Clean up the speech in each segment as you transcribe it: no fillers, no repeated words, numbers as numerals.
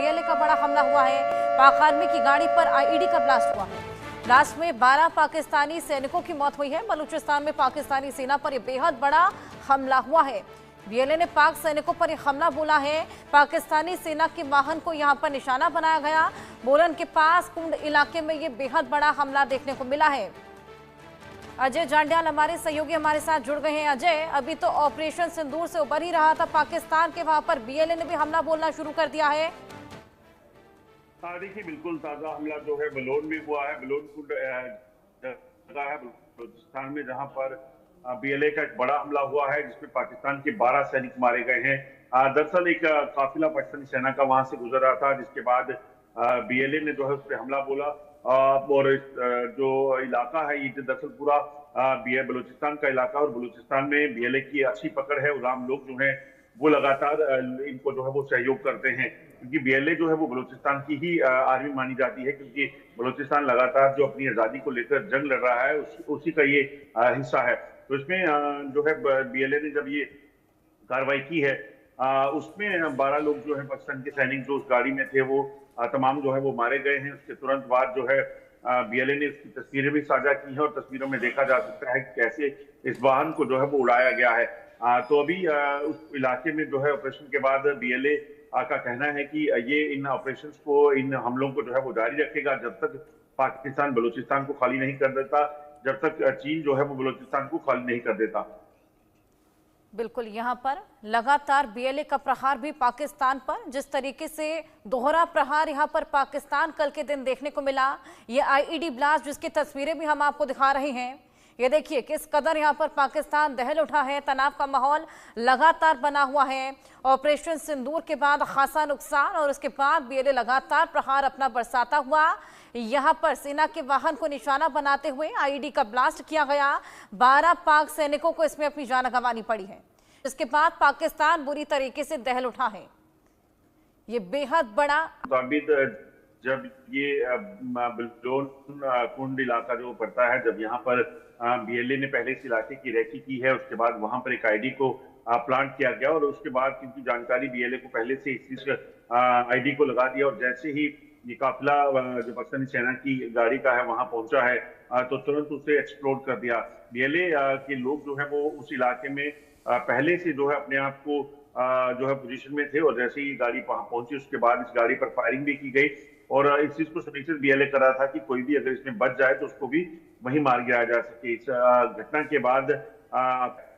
BLA का बड़ा हमला हुआ है। पाक आर्मी की गाड़ी पर आईईडी का ब्लास्ट हुआ है। ब्लास्ट में 12 पाकिस्तानी सैनिकों की मौत हुई है। बलूचिस्तान में पाकिस्तानी सेना पर यह बेहद बड़ा हमला हुआ है। बीएलए ने पाक सैनिकों पर यह हमला बोला है। पाकिस्तानी सेना के वाहन को यहां पर निशाना बनाया गया। बोलन के पास कुंड इलाके में यह बेहद बड़ा हमला देखने को मिला है। अजय जांडियाल हमारे सहयोगी हमारे साथ जुड़ गए हैं। अजय, अभी तो ऑपरेशन सिंदूर से उबर ही रहा था पाकिस्तान के, वहां पर बीएलए ने भी हमला बोलना शुरू कर दिया है। देखिए, बिल्कुल ताजा हमला जो है बलोन में हुआ है। बलोन कुंड जगह है बलूचिस्तान में, जहां पर बीएलए का एक बड़ा हमला हुआ है जिसमें पाकिस्तान के 12 सैनिक मारे गए हैं। दरअसल एक काफिला पाकिस्तानी सेना का वहां से गुजर रहा था, जिसके बाद बीएलए ने जो है उस पर हमला बोला। और जो इलाका है ये दरअसल पूरा बलूचिस्तान का इलाका, और बलूचिस्तान में बीएलए की अच्छी पकड़ है। और आम लोग जो है वो लगातार इनको जो है वो सहयोग करते हैं, क्योंकि बीएलए जो है वो बलूचिस्तान की ही आर्मी मानी जाती है, क्योंकि बलूचिस्तान लगातार जो अपनी आजादी को लेकर जंग लड़ रहा है उसी का ये हिस्सा है। तो इसमें जो है बीएलए ने जब ये कार्रवाई की है, उसमें 12 लोग जो है पाकिस्तान के सैनिक जो उस गाड़ी में थे वो तमाम जो है वो मारे गए हैं। उसके तुरंत बाद जो है बीएलए ने इसकी तस्वीरें भी साझा की हैं, और तस्वीरों में देखा जा सकता है कि कैसे इस वाहन को जो है वो उड़ाया गया है। तो अभी उस इलाके में जो है ऑपरेशन के बाद बीएलए का कहना है कि ये इन ऑपरेशंस को, इन हमलों को जो है वो जारी रखेगा जब तक पाकिस्तान बलूचिस्तान को खाली नहीं कर देता, जब तक चीन जो है वो बलूचिस्तान को खाली नहीं कर देता। बिल्कुल, यहां पर लगातार बीएलए का प्रहार भी पाकिस्तान पर, जिस तरीके से दोहरा प्रहार यहां पर पाकिस्तान कल के दिन देखने को मिला। ये आईईडी ब्लास्ट जिसकी तस्वीरें भी हम आपको दिखा रहे हैं, ये देखिए किस कदर यहां पर पाकिस्तान दहल उठा है। तनाव का माहौल लगातार बना हुआ है। ऑपरेशन सिंदूर के बाद खासा नुकसान, और उसके बाद बीएलए लगातार प्रहार अपना बरसाता हुआ। यहां पर सेना के वाहन को निशाना बनाते हुए आईईडी का ब्लास्ट किया गया। 12 पाक सैनिकों को इसमें अपनी जान गंवानी पड़ी है। इसके बाद पाकिस्तान बुरी तरीके से दहल उठा है। ये बेहद बड़ा जब ये बलोन कुंड इलाका जो पड़ता है, जब यहाँ पर बीएलए ने पहले इस इलाके की रेकी की है, उसके बाद वहां पर एक आईडी को प्लांट किया गया, और उसके बाद क्योंकि जानकारी बीएलए को पहले से इस आईडी को लगा दिया, और जैसे ही ये काफिला जो पाकिस्तानी सेना की गाड़ी का है वहां पहुंचा है, तो तुरंत उसे एक्सप्लोड कर दिया। बीएलए के लोग जो है वो उस इलाके में पहले से जो है अपने आप को जो है पोजीशन में थे, और जैसे ही गाड़ी वहां पहुंची उसके बाद इस गाड़ी पर फायरिंग भी की गई। और इस चीज को सुनिश्चित बीएलए कर रहा था कि कोई भी अगर इसमें बच जाए तो उसको भी वहीं मार गिराया जा सके। इस घटना के बाद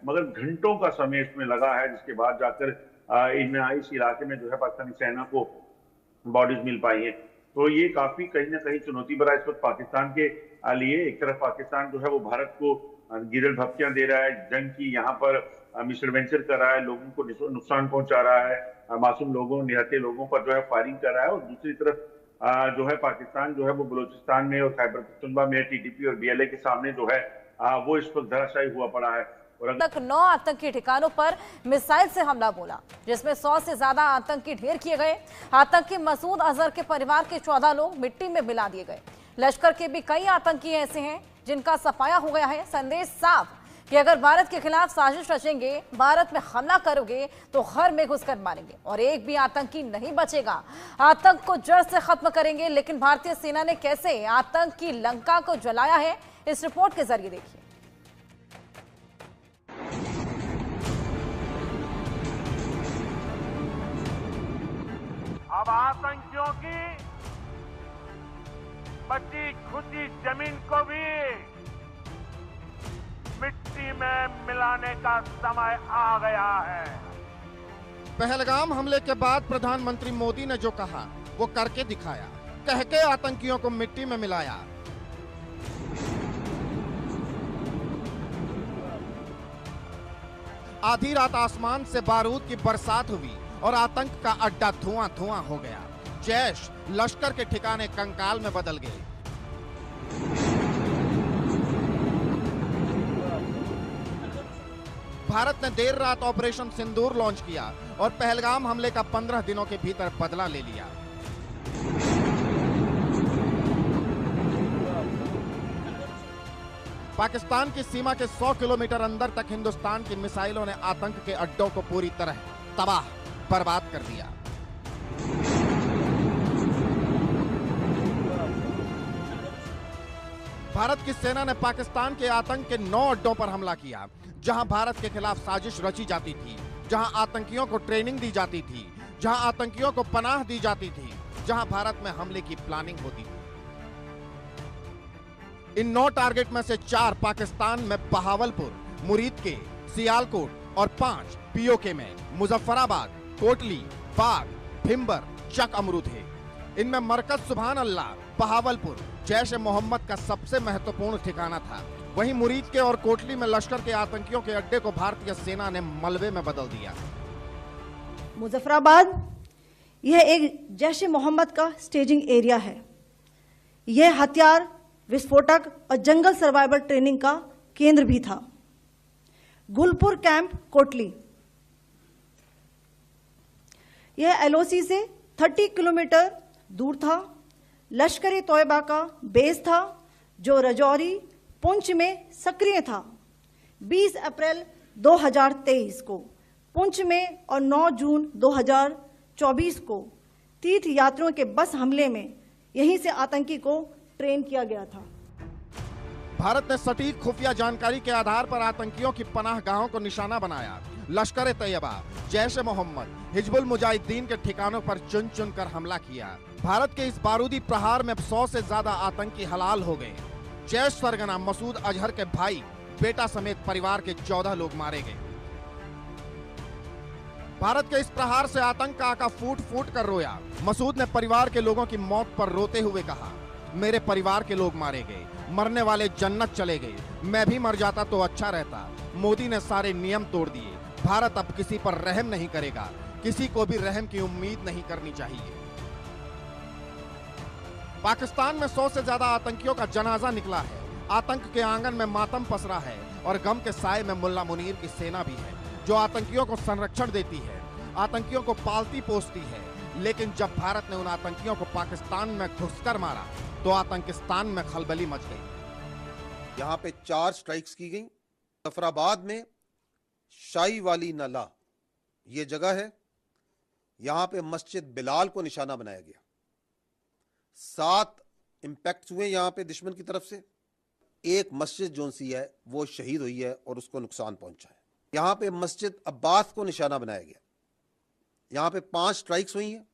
मगर घंटों का समय इसमें लगा है, जिसके बाद जाकर इस इलाके में जो है पाकिस्तानी सेना को बॉडीज मिल पाई है। तो ये काफी कहीं ना कहीं चुनौती भरा इस वक्त पाकिस्तान के लिए। एक तरफ पाकिस्तान जो है वो भारत को गिरल धमकियां दे रहा है, जंग की यहाँ पर मिस्टर वेंचर कर रहा है, लोगों को नुकसान पहुंचा रहा है, मासूम लोगों, निहत्थे लोगों पर जो है फायरिंग कर रहा है। और दूसरी तरफ जो है पाकिस्तान जो है वो बलूचिस्तान में और खैबर पख्तूनख्वा में टीटीपी और बीएलए के सामने जो है वो इस वक्त धराशायी हुआ पड़ा है। और अब तक 9 आतंकी ठिकानों पर मिसाइल से हमला बोला, जिसमें 100 से ज्यादा आतंकी ढेर किए गए। आतंकी मसूद अजहर के परिवार के 14 लोग मिट्टी में मिला दिए गए। लश्कर के भी कई आतंकी ऐसे हैं जिनका सफाया हो गया है। संदेश साफ कि अगर भारत के खिलाफ साजिश रचेंगे, भारत में हमला करोगे तो घर में घुसकर मारेंगे, और एक भी आतंकी नहीं बचेगा। आतंक को जड़ से खत्म करेंगे। लेकिन भारतीय सेना ने कैसे आतंक की लंका को जलाया है, इस रिपोर्ट के जरिए देखिए। अब आतंकियों की बची खुची जमीन को भी मिट्टी में मिलाने का समय आ गया है। पहलगाम हमले के बाद प्रधानमंत्री मोदी ने जो कहा वो करके दिखाया। कह के आतंकियों को मिट्टी में मिलाया। आधी रात आसमान से बारूद की बरसात हुई और आतंक का अड्डा धुआं धुआं हो गया। जैश लश्कर के ठिकाने कंकाल में बदल गए। भारत ने देर रात ऑपरेशन सिंदूर लॉन्च किया और पहलगाम हमले का 15 दिनों के भीतर बदला ले लिया। पाकिस्तान की सीमा के 100 किलोमीटर अंदर तक हिंदुस्तान की मिसाइलों ने आतंक के अड्डों को पूरी तरह तबाह बर्बाद कर दिया। भारत की सेना ने पाकिस्तान के आतंक के 9 अड्डों पर हमला किया, जहां भारत के खिलाफ साजिश रची जाती थी, जहां आतंकियों को ट्रेनिंग दी जाती थी, जहां आतंकियों को पनाह दी जाती थी, जहां भारत में हमले की प्लानिंग होती थी। इन 9 टारगेट में से 4 पाकिस्तान में बहावलपुर, मुरीद के, सियालकोट और 5 पीओके में मुजफ्फराबाद, कोटली, बाग, भिम्बर, चक अमरू थे। इनमें मरकज सुभान अल्लाह, बहावलपुर जैश ए मोहम्मद का सबसे महत्वपूर्ण ठिकाना था। वहीं मुरीद के और कोटली में लश्कर के आतंकियों के अड्डे को भारतीय सेना ने मलबे में बदल दिया। मुजफ्फराबाद यह एक जैश ए मोहम्मद का स्टेजिंग एरिया है। यह हथियार, विस्फोटक और जंगल सर्वाइवल ट्रेनिंग का केंद्र भी था। गुलपुर कैंप, कोटली, यह एलओसी से 30 किलोमीटर दूर था। लश्कर तोयबा का बेस था जो रजौरी, पुंछ में सक्रिय था। 20 अप्रैल 2023 को पुंछ में और 9 जून 2024 को तीर्थ यात्रियों के बस हमले में यहीं से आतंकी को ट्रेन किया गया था। भारत ने सटीक खुफिया जानकारी के आधार पर आतंकियों की पनाहगाहों को निशाना बनाया। लश्कर तैयबा, जैश ए मोहम्मद, हिजबुल मुजाहिदीन के ठिकानों पर चुन चुन कर हमला किया। भारत के इस बारूदी प्रहार में 100 से ज्यादा आतंकी हलाल हो गए। जैश सरगना मसूद अजहर के भाई, बेटा समेत परिवार के 14 लोग मारे गए। भारत के इस प्रहार से आतंक का आका फूट फूट कर रोया। मसूद ने परिवार के लोगों की मौत पर रोते हुए कहा, मेरे परिवार के लोग मारे गए, मरने वाले जन्नत चले गए, मैं भी मर जाता तो अच्छा रहता। मोदी ने सारे नियम तोड़ दिए। भारत अब किसी पर रहम नहीं करेगा, किसी को भी रहम की उम्मीद नहीं करनी चाहिए। पाकिस्तान में 100 से ज्यादा आतंकियों का जनाजा निकला है। आतंक के आंगन में मातम पसरा है और गम के साए में मुल्ला मुनीर की सेना भी है, जो आतंकियों को संरक्षण देती है, आतंकियों को पालती पोसती है। लेकिन जब भारत ने उन आतंकियों को पाकिस्तान में घुसकर मारा तो आतंकिस्तान में खलबली मच गई। यहाँ पे 4 स्ट्राइक्स की गई। मुजफ्फराबाद में शाही वाली नाला ये जगह है, यहाँ पे मस्जिद बिलाल को निशाना बनाया गया। 7 इंपैक्ट हुए यहाँ पे दुश्मन की तरफ से। एक मस्जिद जो सी है वो शहीद हुई है और उसको नुकसान पहुंचा है। यहाँ पे मस्जिद अब्बास को निशाना बनाया गया। यहाँ पे 5 स्ट्राइक्स हुई हैं,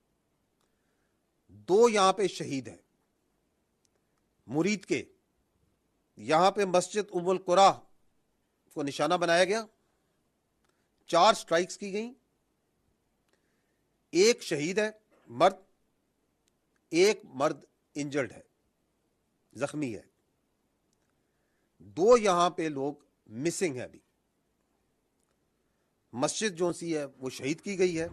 2 यहाँ पे शहीद हैं। मुरीद के यहाँ पे मस्जिद उम्मुल कुरा को निशाना बनाया गया। 4 स्ट्राइक्स की गई। 1 शहीद है मर्द, 1 मर्द इंजर्ड है, जख्मी है। 2 यहां पे लोग मिसिंग है। अभी मस्जिद जो सी है वो शहीद की गई है।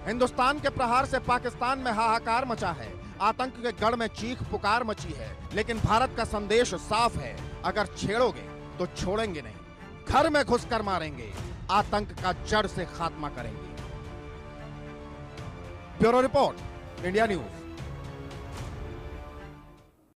हिंदुस्तान के प्रहार से पाकिस्तान में हाहाकार मचा है। आतंक के गढ़ में चीख पुकार मची है। लेकिन भारत का संदेश साफ है, अगर छेड़ोगे तो छोड़ेंगे नहीं, घर में घुसकर मारेंगे, आतंक का जड़ से खात्मा करेंगे। Bureau report, India news.